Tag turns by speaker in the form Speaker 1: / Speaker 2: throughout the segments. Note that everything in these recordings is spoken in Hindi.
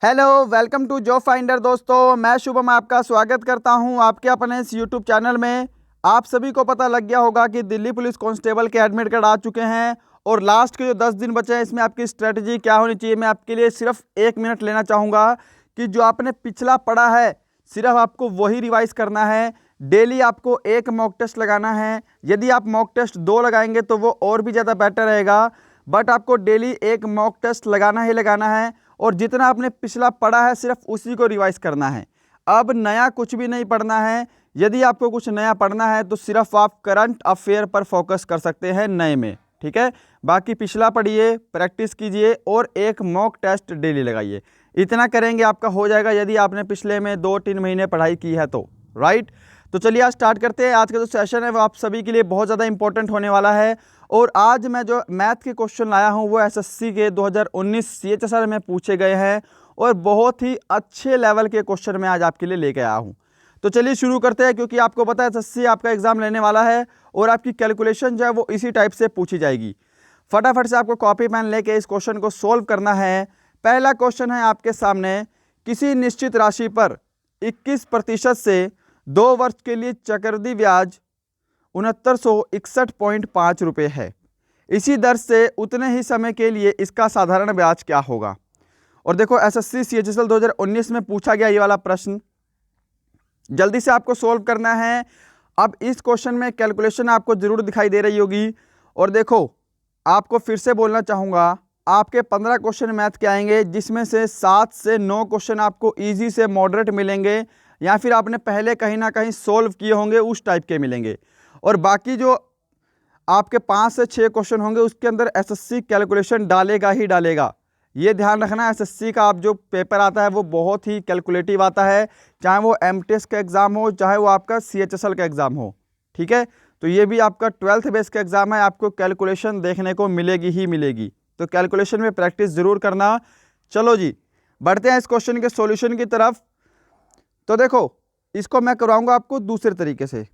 Speaker 1: Hello, welcome to job finder. दोस्तों, मैं शुभम आपका स्वागत करता हूं आपके अपने इस यूट्यूब चैनल में। आप सभी को पता लग गया होगा कि दिल्ली पुलिस कांस्टेबल के एडमिट कार्ड आ चुके हैं और लास्ट के जो 10 दिन बचे हैं इसमें आपकी स्ट्रेटजी क्या होनी चाहिए, मैं आपके लिए सिर्फ 1 मिनट लेना चाहूँगा कि जो आपने पिछला पढ़ा है सिर्फ आपको वही रिवाइज करना है। डेली आपको एक मॉक टेस्ट लगाना है। यदि आप मॉक टेस्ट 2 लगाएंगे तो वो और भी ज़्यादा बेटर रहेगा, बट आपको डेली एक मॉक टेस्ट लगाना ही लगाना है और जितना आपने पिछला पढ़ा है सिर्फ उसी को रिवाइज करना है। अब नया कुछ भी नहीं पढ़ना है। यदि आपको कुछ नया पढ़ना है तो सिर्फ आप करंट अफेयर पर फोकस कर सकते हैं नए में, ठीक है। बाकी पिछला पढ़िए, प्रैक्टिस कीजिए और एक मॉक टेस्ट डेली लगाइए। इतना करेंगे आपका हो जाएगा यदि आपने पिछले में 2-3 महीने पढ़ाई की है तो, राइट। तो चलिए आज स्टार्ट करते हैं। आज का जो सेशन है वो आप सभी के लिए बहुत ज़्यादा इंपॉर्टेंट होने वाला है और आज मैं जो मैथ के क्वेश्चन लाया हूं वो एसएससी के 2019 सीएचएसआर में पूछे गए हैं और बहुत ही अच्छे लेवल के क्वेश्चन मैं आज आपके लिए लेके आया हूं। तो चलिए शुरू करते हैं, क्योंकि आपको पता है एसएससी आपका एग्जाम लेने वाला है और आपकी कैलकुलेशन जो है वो इसी टाइप से पूछी जाएगी। फटाफट से आपको कॉपी पेन लेके इस क्वेश्चन को सोल्व करना है। पहला क्वेश्चन है आपके सामने, किसी निश्चित राशि पर 21% से 2 वर्ष के लिए चक्रवृद्धि ब्याज 6961.5 रुपये है। इसी दर से उतने ही समय के लिए इसका साधारण ब्याज क्या होगा। और देखो एसएससी सीएचएसएल 2019 में पूछा गया ये वाला प्रश्न, जल्दी से आपको सोल्व करना है। अब इस क्वेश्चन में कैलकुलेशन आपको जरूर दिखाई दे रही होगी और देखो आपको फिर से बोलना चाहूँगा, आपके 15 क्वेश्चन मैथ के आएंगे जिसमें से 7 से 9 क्वेश्चन आपको ईजी से मॉडरेट मिलेंगे या फिर आपने पहले कहीं ना कहीं सोल्व किए होंगे उस टाइप के मिलेंगे और बाकी जो आपके 5 से 6 क्वेश्चन होंगे उसके अंदर एसएससी कैलकुलेशन डालेगा ही डालेगा। ये ध्यान रखना, एसएससी का आप जो पेपर आता है वो बहुत ही कैलकुलेटिव आता है, चाहे वो एमटीएस का एग्ज़ाम हो चाहे वो आपका सीएचएसएल का एग्ज़ाम हो, ठीक है। तो ये भी आपका 12th बेस का एग्ज़ाम है, आपको कैलकुलेशन देखने को मिलेगी ही मिलेगी, तो कैलकुलेशन में प्रैक्टिस ज़रूर करना। चलो जी बढ़ते हैं इस क्वेश्चन के सॉल्यूशन की तरफ। तो देखो इसको मैं करवाऊंगा आपको दूसरे तरीके से।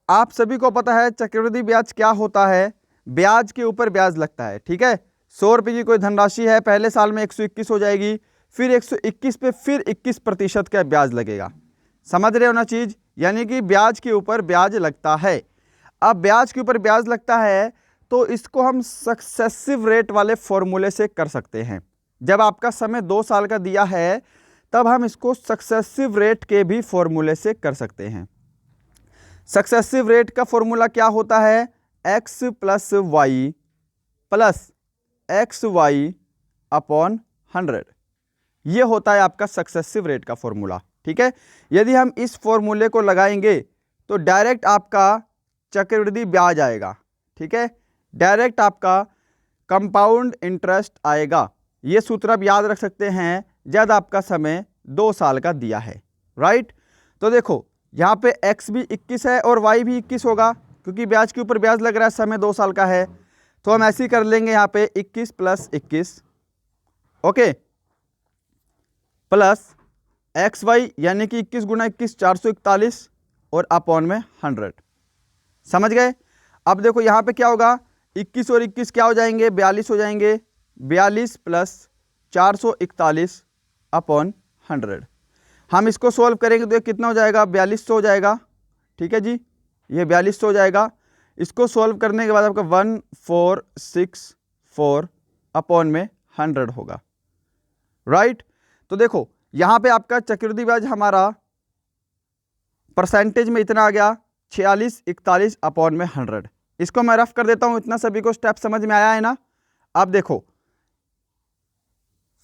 Speaker 1: आप सभी को पता है चक्रवृद्धि ब्याज क्या होता है, ब्याज के ऊपर ब्याज लगता है, ठीक है। 100 रुपये की कोई धनराशि है, पहले साल में 121 हो जाएगी, फिर 121 पे फिर 21% का ब्याज लगेगा। समझ रहे हो ना चीज़, यानी कि ब्याज के ऊपर ब्याज लगता है। अब ब्याज के ऊपर ब्याज लगता है तो इसको हम सक्सेसिव रेट वाले फॉर्मूले से कर सकते हैं। जब आपका समय 2 साल का दिया है तब हम इसको सक्सेसिव रेट के भी फॉर्मूले से कर सकते हैं। सक्सेसिव रेट का फॉर्मूला क्या होता है, x plus Y plus X Y upon 100, ये होता है आपका सक्सेसिव रेट का फॉर्मूला, ठीक है। यदि हम इस फॉर्मूले को लगाएंगे तो डायरेक्ट आपका चक्रवृद्धि ब्याज आएगा, ठीक है, डायरेक्ट आपका कंपाउंड इंटरेस्ट आएगा। ये सूत्र आप याद रख सकते हैं जब आपका समय 2 साल का दिया है, राइट। तो देखो यहाँ पे x भी 21 है और y भी 21 होगा, क्योंकि ब्याज के ऊपर ब्याज लग रहा है, समय 2 साल का है, तो हम ऐसे ही कर लेंगे यहाँ पे 21 plus 21, okay, plus X Y यानी कि 21 गुना 21 441 और अपॉन में 100। समझ गए। अब देखो यहाँ पे क्या होगा, 21 और 21 क्या हो जाएंगे, 42 हो जाएंगे, 42 प्लस 441 अपॉन 100। हम इसको सोल्व करेंगे तो ये कितना हो जाएगा, 4200 हो जाएगा, ठीक है जी, ये 4200 हो जाएगा। इसको सोल्व करने के बाद आपका 1464 अपॉन में 100 होगा, राइट। तो देखो यहाँ पे आपका चक्रवृद्धि ब्याज हमारा परसेंटेज में इतना आ गया 4641 अपॉन में 100। इसको मैं रफ कर देता हूँ, इतना सभी को स्टेप समझ में आया है ना। अब देखो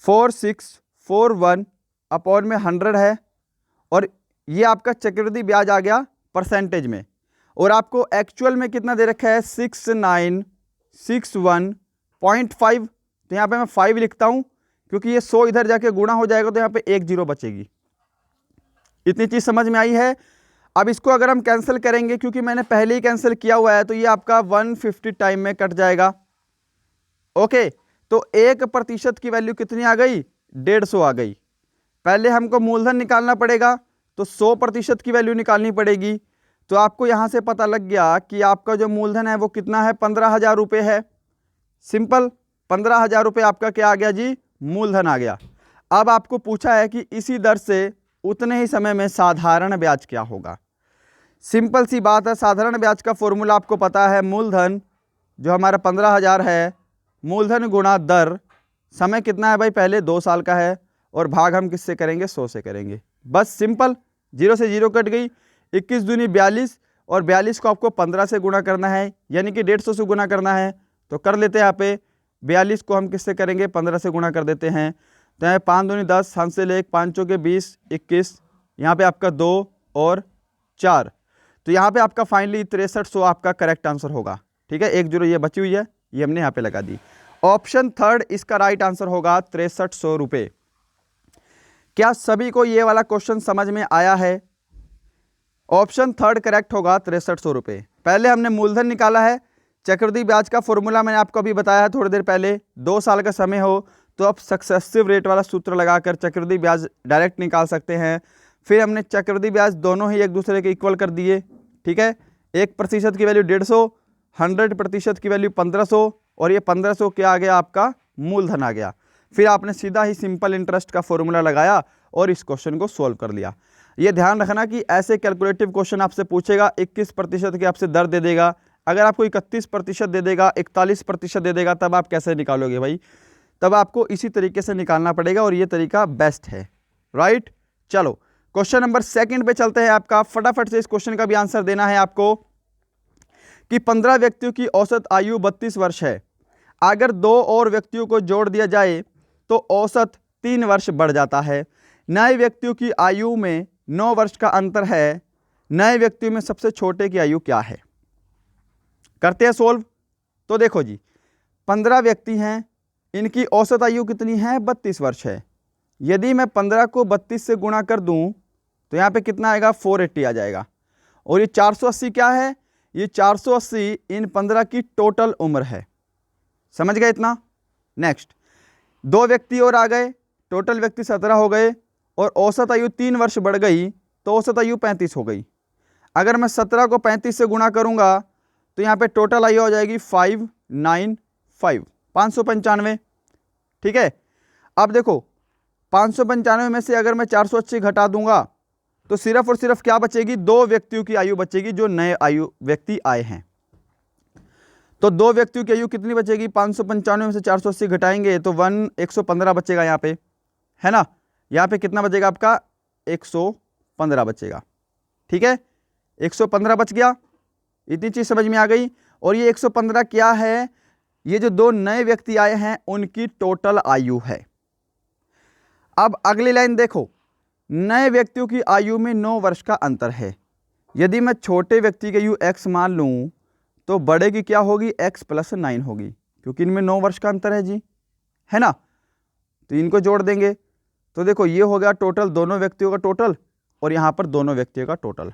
Speaker 1: 4641 अपॉन में 100 है और ये आपका चक्रवृद्धि ब्याज आ गया परसेंटेज में, और आपको एक्चुअल में कितना दे रखा है 6961.5। तो यहाँ पे मैं 5 लिखता हूँ क्योंकि ये 100 इधर जाके गुणा हो जाएगा तो यहाँ पे 1 0 बचेगी। इतनी चीज़ समझ में आई है। अब इसको अगर हम कैंसिल करेंगे, क्योंकि मैंने पहले ही कैंसिल किया हुआ है, तो ये आपका 150 टाइम में कट जाएगा, ओके। तो 1% की वैल्यू कितनी आ गई, 150 आ गई। पहले हमको मूलधन निकालना पड़ेगा तो 100% की वैल्यू निकालनी पड़ेगी। तो आपको यहाँ से पता लग गया कि आपका जो मूलधन है वो कितना है, 15,000 रुपये है। सिंपल 15,000 रुपये आपका क्या आ गया जी, मूलधन आ गया। अब आपको पूछा है कि इसी दर से उतने ही समय में साधारण ब्याज क्या होगा। सिंपल सी बात है, साधारण ब्याज का फॉर्मूला आपको पता है, मूलधन जो हमारा 15,000 है, मूलधन गुणा दर, समय कितना है भाई, पहले 2 साल का है, और भाग हम किससे करेंगे, 100 से करेंगे। बस सिंपल, 0 से 0 कट गई, 21 दूनी 42, और 42 को आपको 15 से गुणा करना है, यानी कि 150 से गुणा करना है। तो कर लेते हैं यहाँ पे, 42 को हम किससे करेंगे, 15 से गुणा कर देते हैं। तो यहाँ 5 दूनी 10, हाथ ले 1, 5 चौके 20, 21, यहाँ पे आपका 2 और 4। तो यहाँ पे आपका फाइनली 6300 आपका करेक्ट आंसर होगा। ठीक है, 1 0 ये बची हुई है, ये हमने यहाँ पे लगा दी। ऑप्शन थर्ड इसका राइट आंसर होगा 6300 रुपये। क्या सभी को ये वाला क्वेश्चन समझ में आया है? ऑप्शन थर्ड करेक्ट होगा 6300 रुपये। पहले हमने मूलधन निकाला है, चक्रवृद्धि ब्याज का फॉर्मूला मैंने आपको अभी बताया है थोड़ी देर पहले, 2 साल का समय हो तो आप सक्सेसिव रेट वाला सूत्र लगाकर चक्रवृद्धि ब्याज डायरेक्ट निकाल सकते हैं। फिर हमने चक्रवृद्धि ब्याज दोनों ही एक दूसरे के इक्वल कर दिए। ठीक है, 1% की वैल्यू 150, 100% की वैल्यू 1500, और ये 1500 क्या आ गया, आपका मूलधन आ गया। फिर आपने सीधा ही सिंपल इंटरेस्ट का फॉर्मूला लगाया और इस क्वेश्चन को सोल्व कर लिया। ये ध्यान रखना कि ऐसे कैलकुलेटिव क्वेश्चन आपसे पूछेगा, 21% की आपसे दर दे देगा, अगर आपको 31% दे देगा, 41% दे देगा, तब आप कैसे निकालोगे भाई? तब आपको इसी तरीके से निकालना पड़ेगा, और ये तरीका बेस्ट है। राइट, चलो क्वेश्चन नंबर 2 पे चलते हैं। आपका फटाफट से इस क्वेश्चन का भी आंसर देना है आपको कि 15 व्यक्तियों की औसत आयु 32 वर्ष है, अगर 2 और व्यक्तियों को जोड़ दिया जाए तो औसत 3 वर्ष बढ़ जाता है। नए व्यक्तियों की आयु में 9 वर्ष का अंतर है, नए व्यक्तियों में सबसे छोटे की आयु क्या है? करते हैं सोल्व। तो देखो जी, 15 व्यक्ति हैं, इनकी औसत आयु कितनी है, 32 वर्ष है। यदि मैं 15 को 32 से गुणा कर दूं तो यहाँ पे कितना आएगा, 480 आ जाएगा। और ये 480 क्या है, ये 480 इन 15 की टोटल उम्र है। समझ गए इतना? नेक्स्ट, 2 व्यक्ति और आ गए, टोटल व्यक्ति 17 हो गए, और औसत आयु 3 वर्ष बढ़ गई तो औसत आयु 35 हो गई। अगर मैं 17 को 35 से गुणा करूंगा तो यहाँ पे टोटल आयु हो जाएगी 595, 595। ठीक है, अब देखो 595 में से अगर मैं 480 घटा दूंगा तो सिर्फ और सिर्फ क्या बचेगी, 2 व्यक्तियों की आयु बचेगी, जो नए आयु व्यक्ति आए हैं। तो 2 व्यक्तियों की आयु कितनी बचेगी, 595 में से 480 घटाएंगे तो 115 बचेगा यहाँ पे, है ना। यहाँ पे कितना बचेगा आपका, 115 बचेगा। ठीक है, 115 बच गया, इतनी चीज समझ में आ गई। और ये 115 क्या है, ये जो 2 नए व्यक्ति आए हैं उनकी टोटल आयु है। अब अगली लाइन देखो, नए व्यक्तियों की आयु में 9 वर्ष का अंतर है। यदि मैं छोटे व्यक्ति की आयु x मान लूं तो बड़े की क्या होगी, x + 9 होगी, क्योंकि इनमें 9 वर्ष का अंतर है जी, है ना। तो इनको जोड़ देंगे तो देखो ये हो गया टोटल, दोनों व्यक्तियों का टोटल, और यहाँ पर दोनों व्यक्तियों का टोटल।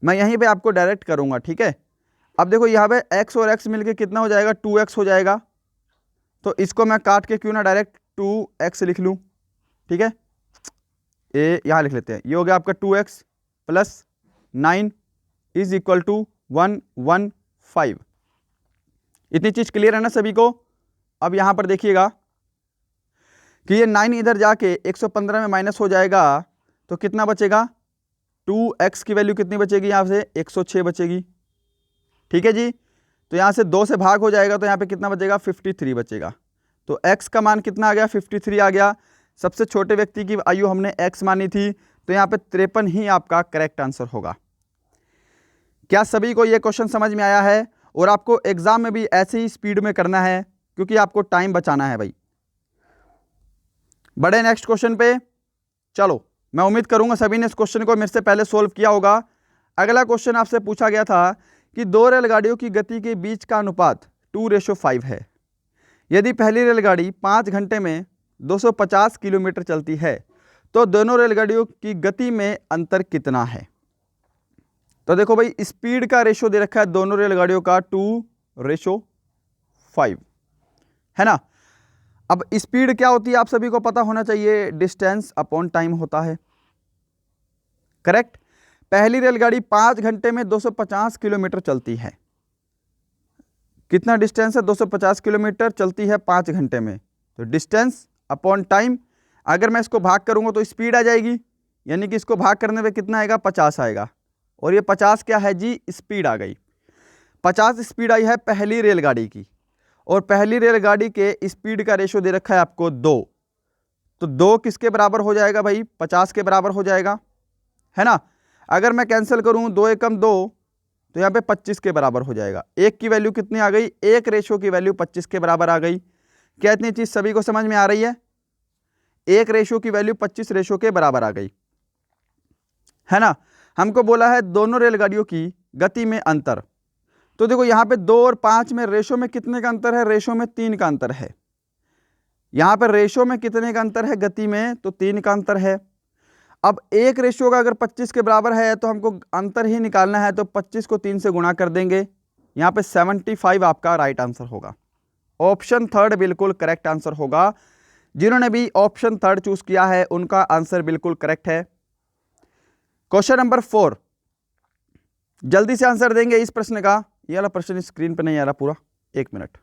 Speaker 1: मैं यहीं पे आपको डायरेक्ट करूँगा। ठीक है, अब देखो यहाँ पे x और x मिलके कितना हो जाएगा, 2x हो जाएगा। तो इसको मैं काट के क्यों ना डायरेक्ट 2x लिख लूँ। ठीक है, ये यहाँ लिख लेते हैं, ये हो गया आपका 2x + 9 = 115। इतनी चीज क्लियर है ना सभी को? अब यहाँ पर देखिएगा कि ये 9 इधर जाके 115 में माइनस हो जाएगा तो कितना बचेगा, 2x की वैल्यू कितनी बचेगी, यहाँ से 106 बचेगी। ठीक है जी, तो यहाँ से 2 से भाग हो जाएगा तो यहाँ पे कितना बचेगा, 53 बचेगा। तो x का मान कितना आ गया, 53 आ गया। सबसे छोटे व्यक्ति की आयु हमने x मानी थी, तो यहाँ पे 53 ही आपका करेक्ट आंसर होगा। क्या सभी को ये क्वेश्चन समझ में आया है? और आपको एग्जाम में भी ऐसे ही स्पीड में करना है, क्योंकि आपको टाइम बचाना है भाई। बड़े नेक्स्ट क्वेश्चन पे चलो, मैं उम्मीद करूंगा सभी ने इस क्वेश्चन को मेरे से पहले सोल्व किया होगा। अगला क्वेश्चन आपसे पूछा गया था कि 2 रेलगाड़ियों की गति के बीच का अनुपात 2:5 है। यदि पहली रेलगाड़ी 5 घंटे में 250 किलोमीटर चलती है तो दोनों रेलगाड़ियों की गति में अंतर कितना है? तो देखो भाई, स्पीड का रेशो दे रखा है दोनों रेलगाड़ियों का 2:5, है ना। अब स्पीड क्या होती है आप सभी को पता होना चाहिए, डिस्टेंस अपॉन टाइम होता है। करेक्ट। पहली रेलगाड़ी 5 घंटे में 250 किलोमीटर चलती है। कितना डिस्टेंस है, 250 किलोमीटर चलती है 5 घंटे में, तो डिस्टेंस अपॉन टाइम। अगर मैं इसको भाग करूंगा तो स्पीड आ जाएगी, यानी कि इसको भाग करने पे कितना आएगा, 50 आएगा। और ये 50 क्या है जी, स्पीड आ गई। 50 स्पीड आई है पहली रेलगाड़ी की, और पहली रेलगाड़ी के स्पीड का रेशो दे रखा है आपको 2। तो 2 किसके बराबर हो जाएगा भाई, 50 के बराबर हो जाएगा, है ना। अगर मैं कैंसिल करूं 2 एकम 2, तो यहाँ पे 25 के बराबर हो जाएगा। एक की वैल्यू कितनी आ गई, एक रेशो की वैल्यू 25 के बराबर आ गई। क्या इतनी चीज सभी को समझ में आ रही है? एक रेशो की वैल्यू 25 रेशो के बराबर आ गई, है ना। हमको बोला है दोनों रेलगाड़ियों की गति में अंतर। तो देखो यहाँ पे 2 और 5 में रेशो में कितने का अंतर है, रेशो में 3 का अंतर है। यहाँ पर रेशो में कितने का अंतर है, गति में, तो 3 का अंतर है। अब एक रेशो का अगर 25 के बराबर है तो हमको अंतर ही निकालना है, तो 25 को 3 से गुणा कर देंगे। यहाँ पे 75 आपका राइट आंसर होगा। ऑप्शन थर्ड बिल्कुल करेक्ट आंसर होगा। जिन्होंने भी ऑप्शन थर्ड चूज किया है उनका आंसर बिल्कुल करेक्ट है। क्वेश्चन नंबर 4, जल्दी से आंसर देंगे इस प्रश्न का। ये वाला प्रश्न स्क्रीन पे नहीं आ रहा पूरा, 1 मिनट।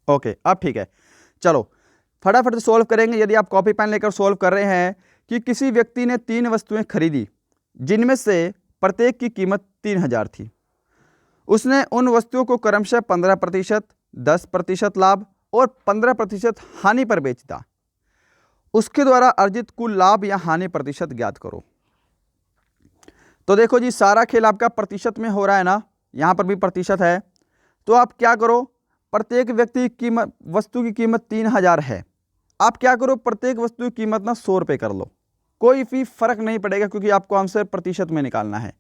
Speaker 1: ओके, अब ठीक है, चलो फटाफट से सॉल्व करेंगे। यदि आप कॉपी पेन लेकर सॉल्व कर रहे हैं कि किसी व्यक्ति ने 3 वस्तुएं खरीदी जिनमें से प्रत्येक की कीमत 3000 थी। उसने उन वस्तुओं को क्रमशः 15%, 10% लाभ और 15% हानि पर बेचा। उसके द्वारा अर्जित कुल लाभ या हानि प्रतिशत ज्ञात करो। तो देखो जी, सारा खेल आपका प्रतिशत में हो रहा है ना, यहां पर भी प्रतिशत है। तो आप क्या करो, प्रत्येक व्यक्ति की कीमत, वस्तु की कीमत 3000 है। आप क्या करो, प्रत्येक वस्तु की कीमत ना 100 रुपये कर लो, कोई भी फर्क नहीं पड़ेगा, क्योंकि आपको आंसर प्रतिशत में निकालना है।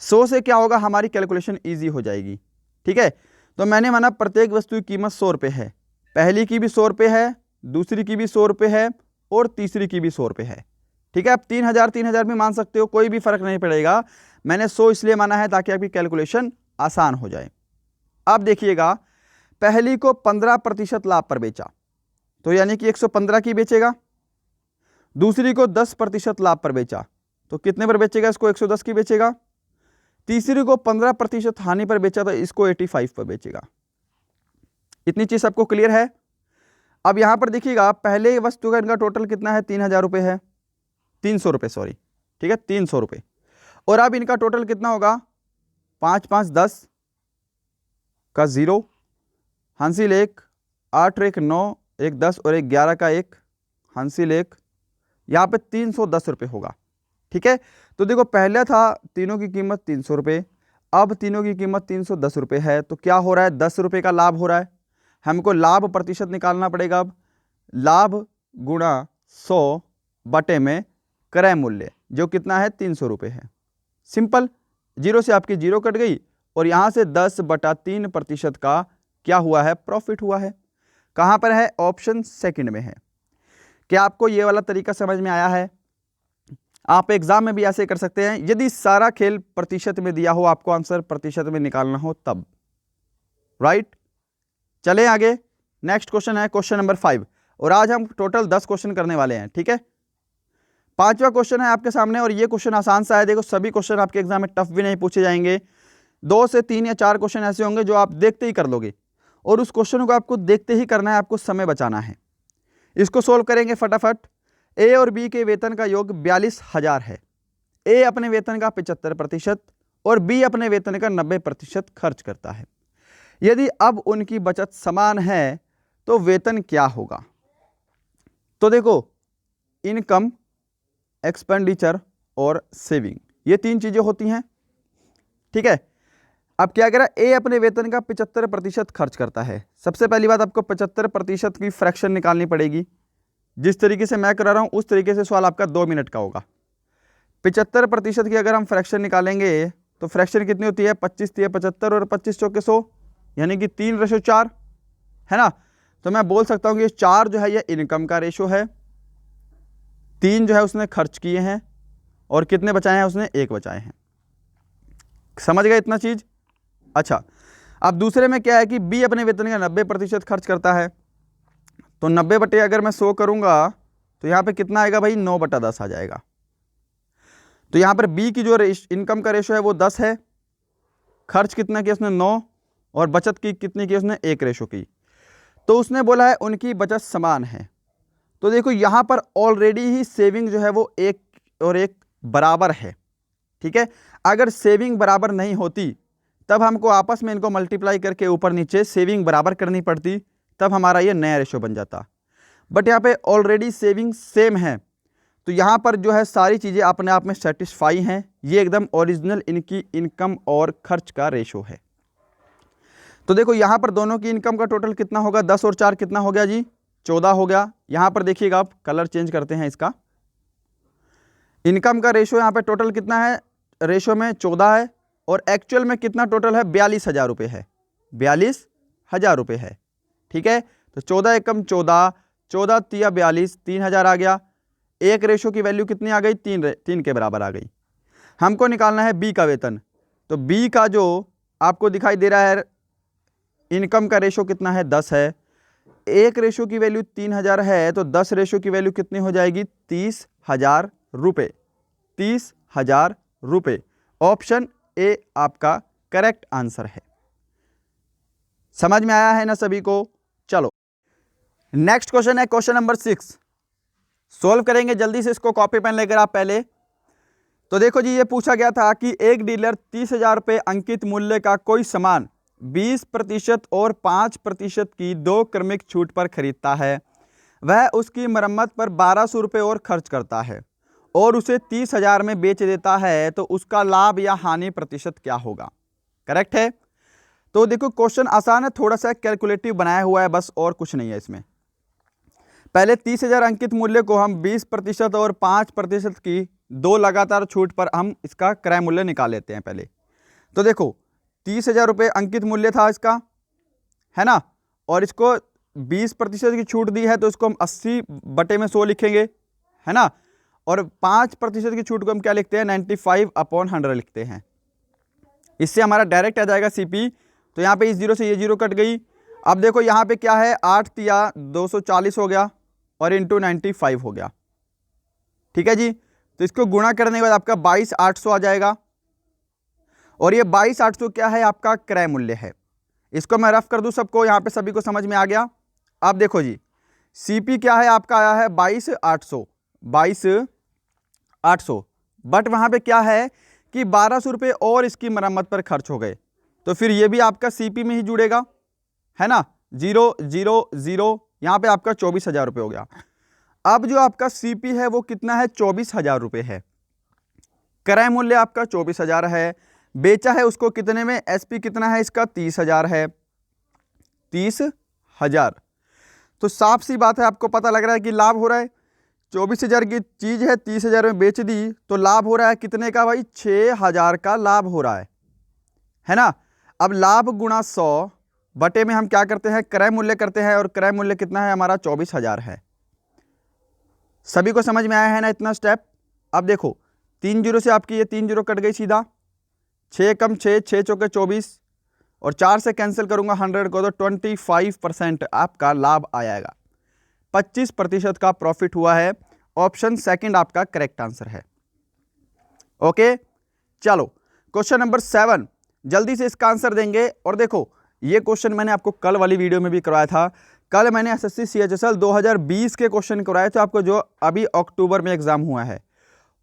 Speaker 1: 100 से क्या होगा, हमारी कैलकुलेशन इजी हो जाएगी। ठीक है, तो मैंने माना प्रत्येक वस्तु की कीमत 100 रुपये है। पहली की भी 100 रुपये है, दूसरी की भी 100 रुपये है, और तीसरी की भी 100 रुपये है। ठीक है, आप 3000 भी मान सकते हो, कोई भी फर्क नहीं पड़ेगा। मैंने 100 इसलिए माना है ताकि आपकी कैलकुलेशन आसान हो जाए। अब देखिएगा, पहली को 15% लाभ पर बेचा, तो यानी कि 115 की बेचेगा। दूसरी को 10% लाभ पर बेचा, तो कितने पर बेचेगा, इसको 110 की बेचेगा। तीसरी को 15% हानि पर बेचा, तो इसको 85 पर बेचेगा। इतनी चीज सबको क्लियर है? अब यहां पर देखिएगा, पहले वस्तु का इनका टोटल कितना है, 3000 रुपये है, 300 रुपये, सॉरी, ठीक है, 300 रुपये। और अब इनका टोटल कितना होगा, 5 5 10 का 0, हासिल 1, 8 और 1 9, 1 10 और 1 11 का 1, हासिल 1, यहाँ पे 310 रुपये होगा। ठीक है, तो देखो पहले था तीनों की कीमत 300 रुपये, अब तीनों की कीमत 310 रुपये है। तो क्या हो रहा है, 10 रुपये का लाभ हो रहा है। हमको लाभ प्रतिशत निकालना पड़ेगा। अब लाभ गुणा 100 बटे में क्रय मूल्य, जो कितना है, 300 रुपये है। सिंपल, 0 से आपकी 0 कट गई, और यहाँ से 10/3% का क्या हुआ है, प्रॉफिट हुआ है। कहाँ पर है, ऑप्शन सेकंड में है। क्या आपको ये वाला तरीका समझ में आया है? आप एग्जाम में भी ऐसे कर सकते हैं, यदि सारा खेल प्रतिशत में दिया हो, आपको आंसर प्रतिशत में निकालना हो तब। राइट, चले आगे। नेक्स्ट क्वेश्चन है क्वेश्चन नंबर 5, और आज हम टोटल 10 क्वेश्चन करने वाले हैं। ठीक है, 5वां क्वेश्चन है आपके सामने, और ये क्वेश्चन आसान सा है। देखो, सभी क्वेश्चन आपके एग्जाम में टफ भी नहीं पूछे जाएंगे। 2 से 3 या 4 क्वेश्चन ऐसे होंगे जो आप देखते ही कर लोगे, और उस क्वेश्चन को आपको देखते ही करना है, आपको समय बचाना है। इसको सोल्व करेंगे फटाफट। ए और बी के वेतन का योग 42,000 है। ए अपने वेतन का 75% और बी अपने वेतन का 90% खर्च करता है। यदि अब उनकी बचत समान है तो वेतन क्या होगा? तो देखो, इनकम, एक्सपेंडिचर और सेविंग, ये 3 चीजें होती हैं। ठीक है, अब क्या करा, ए अपने वेतन का 75% खर्च करता है। सबसे पहली बात, आपको 75% की फ्रैक्शन निकालनी पड़ेगी। जिस तरीके से मैं करा रहा हूं उस तरीके से सवाल आपका 2 मिनट का होगा। 75% की अगर हम फ्रैक्शन निकालेंगे तो फ्रैक्शन कितनी होती है, 25 3 75 और 25 चौके 100, यानी कि 3:4, है ना। तो मैं बोल सकता हूं कि 4 जो है ये इनकम का रेशो है, 3 जो है उसने खर्च किए हैं, और कितने बचाए हैं उसने, 1 बचाए हैं। समझ गए इतना चीज? अच्छा, अब दूसरे में क्या है कि बी अपने वेतन का 90% खर्च करता है। तो 90 बटे अगर मैं 100 करूंगा तो यहां पे कितना आएगा भाई, 9/10 आ जाएगा। तो यहां पर बी की जो इनकम का रेशो है वो 10 है, खर्च कितना किया उसने, 9, और बचत की कितनी की उसने, 1 रेशो की। तो उसने बोला है उनकी बचत समान है। तो देखो यहाँ पर ऑलरेडी ही सेविंग जो है वो एक और एक बराबर है, ठीक है। अगर सेविंग बराबर नहीं होती तब हमको आपस में इनको मल्टीप्लाई करके ऊपर नीचे सेविंग बराबर करनी पड़ती, तब हमारा ये नया रेशो बन जाता। बट यहाँ पे ऑलरेडी सेविंग सेम है, तो यहाँ पर जो है सारी चीज़ें अपने आप में सेटिस्फाई हैं। ये एकदम ओरिजिनल इनकी इनकम और खर्च का रेशो है। तो देखो यहाँ पर दोनों की इनकम का टोटल कितना होगा, 10 और 4 कितना हो गया जी, 14 हो गया। यहाँ पर देखिएगा आप, कलर चेंज करते हैं इसका। इनकम का रेशो यहाँ पे टोटल कितना है, रेशो में 14 है, और एक्चुअल में कितना टोटल है, 42,000 रुपये है, 42,000 रुपये है, ठीक है। तो 14 एकम 14, 14 तिया 42, 3,000 आ गया। एक रेशो की वैल्यू कितनी आ गई, 3 के बराबर आ गई। हमको निकालना है बी का वेतन। तो बी का जो आपको दिखाई दे रहा है इनकम का रेशो कितना है, 10 है। एक रेशो की वैल्यू 3,000 है, तो 10 रेशो की वैल्यू कितनी हो जाएगी, 30,000 रुपये, 30,000 रुपये। ऑप्शन ए आपका करेक्ट आंसर है। समझ में आया है ना सभी को? चलो नेक्स्ट क्वेश्चन है क्वेश्चन नंबर 6। सोल्व करेंगे जल्दी से, इसको कॉपी पेन लेकर आप पहले। तो देखो जी, ये पूछा गया था कि एक डीलर 30,000 रुपये अंकित मूल्य का कोई सामान 20% और 5% की 2 क्रमिक छूट पर खरीदता है। वह उसकी मरम्मत पर 1200 रुपये और खर्च करता है और उसे 30,000 में बेच देता है, तो उसका लाभ या हानि प्रतिशत क्या होगा? करेक्ट है। तो देखो क्वेश्चन आसान है, थोड़ा सा कैलकुलेटिव बनाया हुआ है बस, और कुछ नहीं है इसमें। पहले 30,000 अंकित मूल्य को हम 20% और 5% की 2 लगातार छूट पर हम इसका क्रय मूल्य निकाल लेते हैं पहले। तो देखो 30,000 रुपये अंकित मूल्य था इसका, है ना, और इसको 20% की छूट दी है, तो इसको हम 80/100 लिखेंगे, है ना। और 5% की छूट को हम क्या लिखते हैं, 95/100 लिखते हैं। इससे हमारा डायरेक्ट आ जाएगा सीपी। तो यहाँ पे इस जीरो से ये जीरो कट गई। अब देखो यहाँ पे क्या है, 8 तिया 240 हो गया और इंटू 95 हो गया, ठीक है जी। तो इसको गुणा करने के बाद आपका 22,800 आ जाएगा, और ये 22,800 क्या है, आपका क्रय मूल्य है। इसको मैं रफ कर दूं सबको, यहाँ पे सभी को समझ में आ गया। अब देखो जी, सीपी क्या है आपका, आया है 22,800, 22,800। बट वहाँ पे क्या है कि 1200 रुपये और इसकी मरम्मत पर खर्च हो गए, तो फिर ये भी आपका सीपी में ही जुड़ेगा, है ना। 0 0 0, यहाँ पे आपका 24,000 रुपये हो गया। अब जो आपका सीपी है वो कितना है, 24,000 रुपये है। क्रय मूल्य आपका 24,000 है, बेचा है उसको कितने में, एसपी कितना है इसका, 30,000 है, 30,000। तो साफ सी बात है, आपको पता लग रहा है कि लाभ हो रहा है। 24,000 की चीज़ है, 30,000 में बेच दी, तो लाभ हो रहा है कितने का भाई, 6,000 का लाभ हो रहा है ना। अब लाभ गुणा 100 बटे में हम क्या करते हैं, क्रय मूल्य करते हैं, और क्रय मूल्य कितना है हमारा, 24,000 है। सभी को समझ में आया है ना इतना स्टेप? अब देखो 3 जीरो से आपकी ये 3 जीरो कट गई सीधा, 6 कम 6, 6 चौके 24, और 4 से कैंसिल करूंगा 100 को, तो 25% आपका लाभ आएगा, 25% का प्रॉफिट हुआ है। ऑप्शन सेकंड आपका करेक्ट आंसर है। ओके चलो क्वेश्चन नंबर 7, जल्दी से इसका आंसर देंगे। और देखो ये क्वेश्चन मैंने आपको कल वाली वीडियो में भी करवाया था। कल मैंने एसएससी सीएचएसएल 2020 के क्वेश्चन करवाए थे आपको, जो अभी अक्टूबर में एग्जाम हुआ है।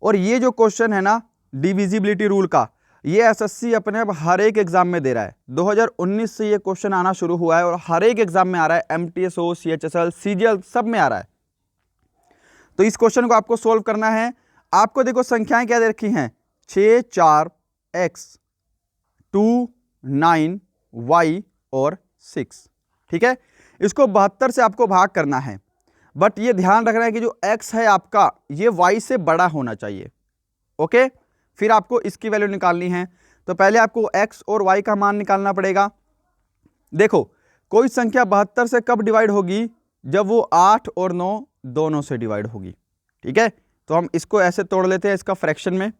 Speaker 1: और ये जो क्वेश्चन है ना डिविजिबिलिटी रूल का, ये एसएससी अपने अब हर एक एग्जाम में दे रहा है। 2019 से ये क्वेश्चन आना शुरू हुआ है और हर एक एग्जाम में आ रहा है, एमटीएस हो, सीएचएसएल, सीजीएल, सब में आ रहा है। तो इस क्वेश्चन को आपको सोल्व करना है। आपको देखो संख्याएं क्या दे रखी हैं, 6 4 x 2 9 y और 6, ठीक है। इसको 72 से आपको भाग करना है, बट ये ध्यान रखना है कि जो x है आपका ये y से बड़ा होना चाहिए। ओके, फिर आपको इसकी वैल्यू निकालनी है। तो पहले आपको x और y का मान निकालना पड़ेगा। देखो कोई संख्या 72 से कब डिवाइड होगी, जब वो 8 और 9 दोनों से डिवाइड होगी, ठीक है। तो हम इसको ऐसे तोड़ लेते हैं इसका फ्रैक्शन में।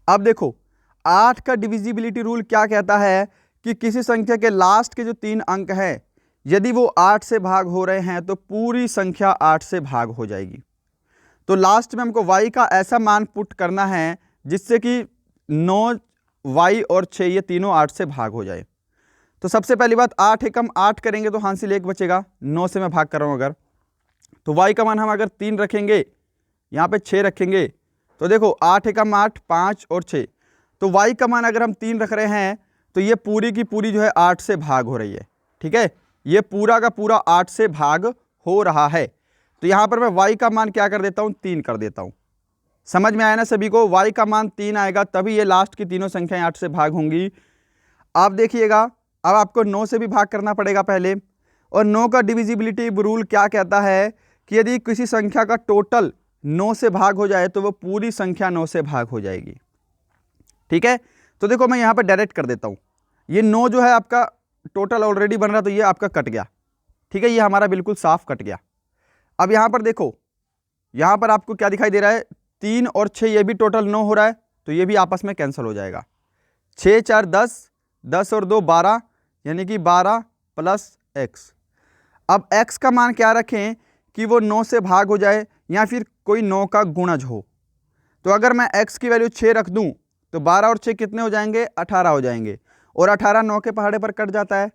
Speaker 1: अब देखो 8 का डिविजिबिलिटी रूल क्या कहता है कि किसी संख्या के लास्ट के जो 3 अंक हैं, यदि वो 8 से भाग हो रहे हैं तो पूरी संख्या 8 से भाग हो जाएगी। तो लास्ट में हमको y का ऐसा मान पुट करना है जिससे कि 9 y और 6 ये तीनों 8 से भाग हो जाए। तो सबसे पहली बात 8 एकम 8 करेंगे तो हासिल 1 बचेगा, 9 से मैं भाग कर रहा हूँ अगर, तो y का मान हम अगर 3 रखेंगे, यहाँ पे 6 रखेंगे, तो देखो 8 एकम 8, 5 और 6, तो y का मान अगर हम 3 रख रहे हैं तो ये पूरी की पूरी जो है 8 से भाग हो रही है। ठीक है, ये पूरा का पूरा 8 से भाग हो रहा है। तो यहाँ पर मैं y का मान क्या कर देता हूँ, 3 कर देता हूँ। समझ में आया ना सभी को, y का मान 3 आएगा तभी ये लास्ट की तीनों संख्याएं 8 से भाग होंगी। आप देखिएगा, अब आपको 9 से भी भाग करना पड़ेगा पहले, और 9 का डिविजिबिलिटी रूल क्या कहता है कि यदि किसी संख्या का टोटल 9 से भाग हो जाए तो वो पूरी संख्या 9 से भाग हो जाएगी। ठीक है, तो देखो मैं यहाँ पर डायरेक्ट कर देता हूँ, ये 9 जो है आपका टोटल ऑलरेडी बन रहा, तो ये आपका कट गया। ठीक है, ये हमारा बिल्कुल साफ कट गया। अब यहाँ पर देखो, यहाँ पर आपको क्या दिखाई दे रहा है, 3 और 6, ये भी टोटल 9 हो रहा है, तो ये भी आपस में कैंसिल हो जाएगा। 6 4 10, 10 और 2 12, यानी कि 12 प्लस x। अब x का मान क्या रखें कि वो 9 से भाग हो जाए या फिर कोई 9 का गुणज हो। तो अगर मैं x की वैल्यू 6 रख दूं तो 12 और 6 कितने हो जाएंगे, 18 हो जाएंगे, और 18 9 के पहाड़े पर कट जाता है।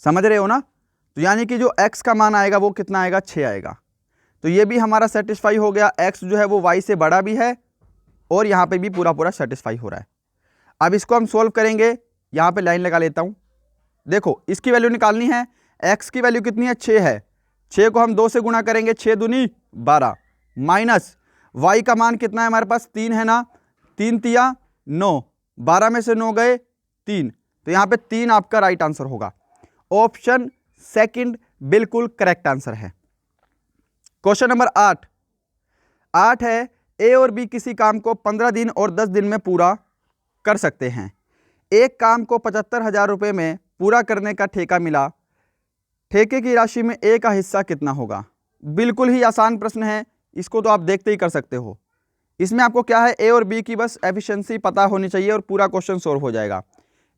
Speaker 1: समझ रहे हो ना, तो यानी कि जो x का मान आएगा वो कितना आएगा, 6 आएगा। तो ये भी हमारा सेटिस्फाई हो गया, x जो है वो y से बड़ा भी है और यहाँ पे भी पूरा पूरा सेटिस्फाई हो रहा है। अब इसको हम सोल्व करेंगे, यहाँ पे लाइन लगा लेता हूँ। देखो इसकी वैल्यू निकालनी है, x की वैल्यू कितनी है, 6 है, 6 को हम 2 से गुणा करेंगे, 6 दूनी 12, माइनस y का मान कितना है हमारे पास, 3 है ना, 3 तिया 9, 12 में से 9 गए 3, तो यहाँ पे 3 आपका राइट आंसर होगा। ऑप्शन सेकंड बिल्कुल करेक्ट आंसर है। क्वेश्चन नंबर 8 है, ए और बी किसी काम को 15 दिन और 10 दिन में पूरा कर सकते हैं। एक काम को 75,000 रुपये में पूरा करने का ठेका मिला, ठेके की राशि में ए का हिस्सा कितना होगा। बिल्कुल ही आसान प्रश्न है, इसको तो आप देखते ही कर सकते हो। इसमें आपको क्या है, ए और बी की बस एफिशिएंसी पता होनी चाहिए और पूरा क्वेश्चन सॉल्व हो जाएगा।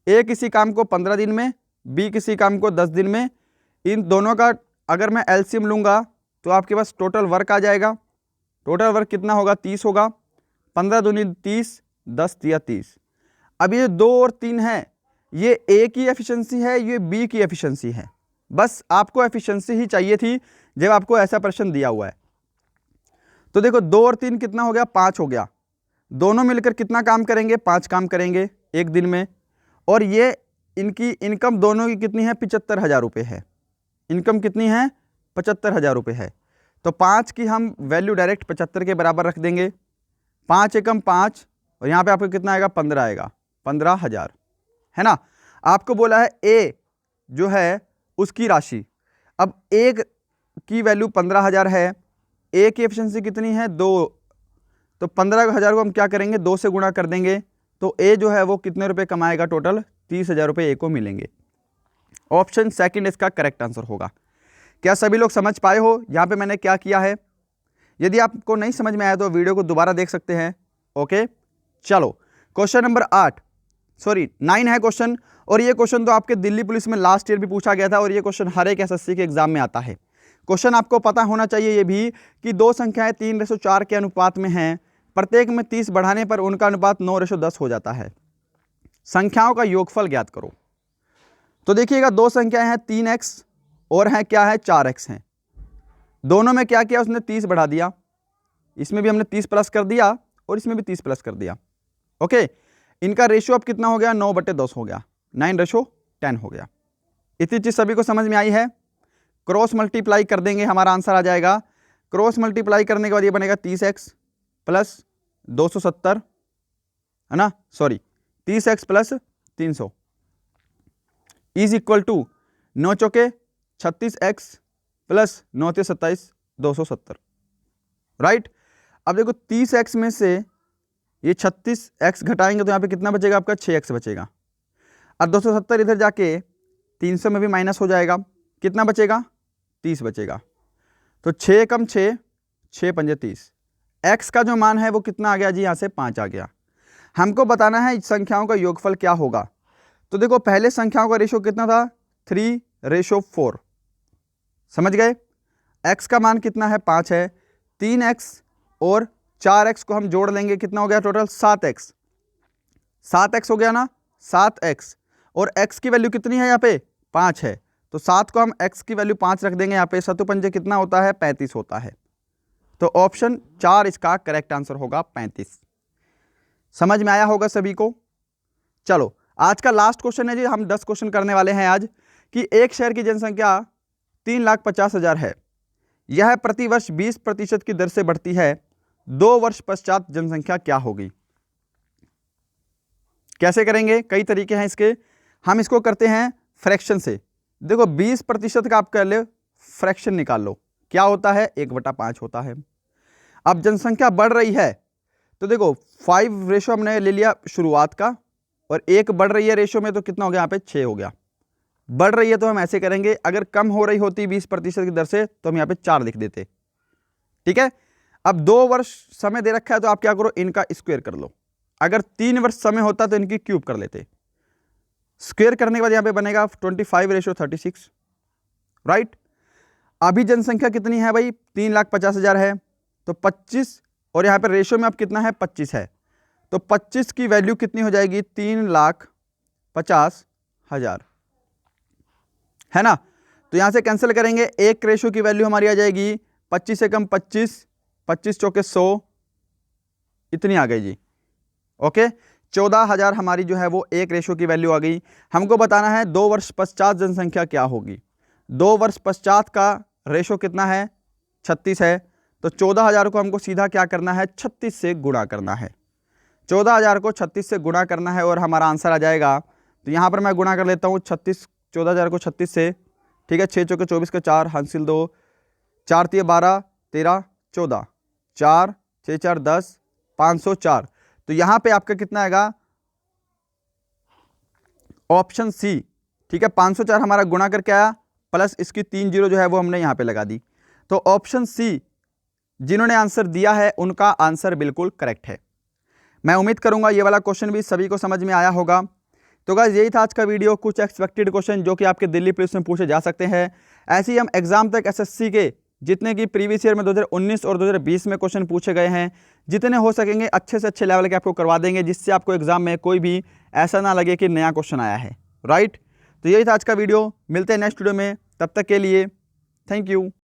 Speaker 1: ए किसी काम को 15 दिन में, बी किसी काम को 10 दिन में, इन दोनों का अगर मैं एलसीएम लूँगा तो आपके पास टोटल वर्क आ जाएगा। टोटल वर्क कितना होगा, 30 होगा, 15 दूनी 30, 10 तिया 30। अब ये 2 और 3 है, ये ए की एफिशिएंसी है, ये बी की एफिशिएंसी है। बस आपको एफिशिएंसी ही चाहिए थी जब आपको ऐसा प्रश्न दिया हुआ है। तो देखो 2 और 3 कितना हो गया, 5 हो गया। दोनों मिलकर कितना काम करेंगे, 5 काम करेंगे एक दिन में। और ये इनकी इनकम दोनों की कितनी है, 75,000 रुपये है। इनकम कितनी है, 75,000 रुपये है। तो 5 की हम वैल्यू डायरेक्ट 75 के बराबर रख देंगे। 5 एकम 5, और यहाँ पे आपको कितना आएगा, 15 आएगा, 15,000 है ना। आपको बोला है ए जो है उसकी राशि। अब एक की वैल्यू 15,000 है, ए की एफिशिएंसी कितनी है, 2, तो 15,000 को हम क्या करेंगे, 2 से गुणा कर देंगे, तो ए जो है वो कितने रुपए कमाएगा, टोटल 30,000 रुपये ए को मिलेंगे। ऑप्शन सेकंड इसका करेक्ट आंसर होगा। क्या सभी लोग समझ पाए हो यहाँ पे मैंने क्या किया है? यदि आपको नहीं समझ में आया तो वीडियो को दोबारा देख सकते हैं। ओके, चलो क्वेश्चन नंबर 9 है क्वेश्चन, और ये क्वेश्चन तो आपके दिल्ली पुलिस में लास्ट ईयर भी पूछा गया था, और ये क्वेश्चन हर एक एसएससी के एग्जाम में आता है। क्वेश्चन आपको पता होना चाहिए ये भी कि दो संख्याएं 3:4 के अनुपात में हैं, प्रत्येक में 30 बढ़ाने पर उनका अनुपात 9:10 हो जाता है। संख्याओं का योगफल ज्ञात करो। तो देखिएगा दो संख्याएं हैं 3x और हैं क्या है 4x हैं। दोनों में क्या किया उसने 30 बढ़ा दिया, इसमें भी हमने 30 प्लस कर दिया और इसमें भी 30 प्लस कर दिया। ओके, इनका रेशियो अब कितना हो गया, 9/10 हो गया, 9:10 हो गया। इतनी चीज सभी को समझ में आई है? क्रॉस मल्टीप्लाई कर देंगे हमारा आंसर आ जाएगा। क्रॉस मल्टीप्लाई करने के बाद ये बनेगा 30x प्लस 270 है ना, sorry 30x plus 300 is equal to 9 चौके 36x प्लस 9 × 27 270 राइट। अब देखो 30x में से ये 36x घटाएंगे तो यहाँ पे कितना बचेगा आपका 6x बचेगा, और 270 इधर जाके 300 में भी माइनस हो जाएगा, कितना बचेगा 30 बचेगा। तो 6 कम 6, 6 पंजे 30, x का जो मान है वो कितना आ गया जी, यहाँ से 5 आ गया। हमको बताना है संख्याओं का योगफल क्या होगा। तो देखो पहले संख्याओं का रेशियो कितना था 3:4, समझ गए। x का मान कितना है 5 है, 3x और 4x को हम जोड़ लेंगे, कितना हो गया टोटल 7x, 7x हो गया ना 7x, और x की वैल्यू कितनी है यहाँ पे 5 है, तो 7 को हम x की वैल्यू 5 रख देंगे यहाँ पे, 7 पंजे कितना होता है 35 होता है। तो ऑप्शन 4 इसका करेक्ट आंसर होगा 35। समझ में आया होगा सभी को। चलो आज का लास्ट क्वेश्चन है जी, हम 10 क्वेश्चन करने वाले हैं आज, कि एक शहर की जनसंख्या 3,50,000 है, यह प्रतिवर्ष 20% की दर से बढ़ती है, 2 वर्ष पश्चात जनसंख्या क्या होगी। कैसे करेंगे, कई तरीके हैं इसके। हम इसको करते हैं फ्रैक्शन से। देखो 20% का आप कर ले फ्रैक्शन निकाल लो, क्या होता है 1/5 होता है। अब जनसंख्या बढ़ रही है तो देखो 5 रेशो हमने ले लिया शुरुआत का, और 1 बढ़ रही है रेशो में तो कितना हो गया यहाँ पे 6 हो गया। बढ़ रही है तो हम ऐसे करेंगे, अगर कम हो रही होती 20% की दर से तो हम यहाँ पे 4 लिख देते, ठीक है। अब 2 वर्ष समय दे रखा है तो आप क्या करो, इनका स्क्वायर कर लो। अगर 3 वर्ष समय होता तो इनकी क्यूब कर लेते। स्क्वायर करने के बाद यहाँ पे बनेगा 25/36, राइट। अभी जनसंख्या कितनी है भाई 3,50,000 है, तो 25, और यहाँ पे रेशो में अब कितना है 25 है, तो 25 की वैल्यू कितनी हो जाएगी 3,50,000, है ना। तो यहां से कैंसिल करेंगे, एक रेशो की वैल्यू हमारी आ जाएगी 25 से कम 25, 25 चौके 100, इतनी आ गई जी। ओके, 14,000 हमारी जो है वो एक रेशो की वैल्यू आ गई। हमको बताना है 2 वर्ष पश्चात जनसंख्या क्या होगी। 2 वर्ष पश्चात का रेशो कितना है 36 है, तो 14,000 को हमको सीधा क्या करना है 36 से गुणा करना है। 14,000 को 36 से गुणा करना है और हमारा आंसर आ जाएगा। तो यहाँ पर मैं गुणा कर लेता हूँ 14,000 को 36 से, ठीक है। 6 चौके 24 का 4 हासिल 2, 4 तिये 12, 13, 14, 4 6 4 10, 504। तो यहाँ पे आपका कितना आएगा ऑप्शन सी, ठीक है। 504 हमारा गुणा करके आया, प्लस इसकी 3 जीरो जो है वो हमने यहाँ पे लगा दी। तो ऑप्शन सी जिन्होंने आंसर दिया है उनका आंसर बिल्कुल करेक्ट है। मैं उम्मीद करूंगा ये वाला क्वेश्चन भी सभी को समझ में आया होगा। तो गाइस यही था आज का वीडियो, कुछ एक्सपेक्टेड क्वेश्चन जो कि आपके दिल्ली पुलिस में पूछे जा सकते हैं। ऐसे ही हम एग्जाम तक एसएससी के जितने की प्रीवियस ईयर में 2019 और 2020 में क्वेश्चन पूछे गए हैं, जितने हो सकेंगे अच्छे से अच्छे लेवल के आपको करवा देंगे, जिससे आपको एग्जाम में कोई भी ऐसा ना लगे कि नया क्वेश्चन आया है, राइट। तो यही था आज का वीडियो, मिलते हैं नेक्स्ट वीडियो में, तब तक के लिए थैंक यू।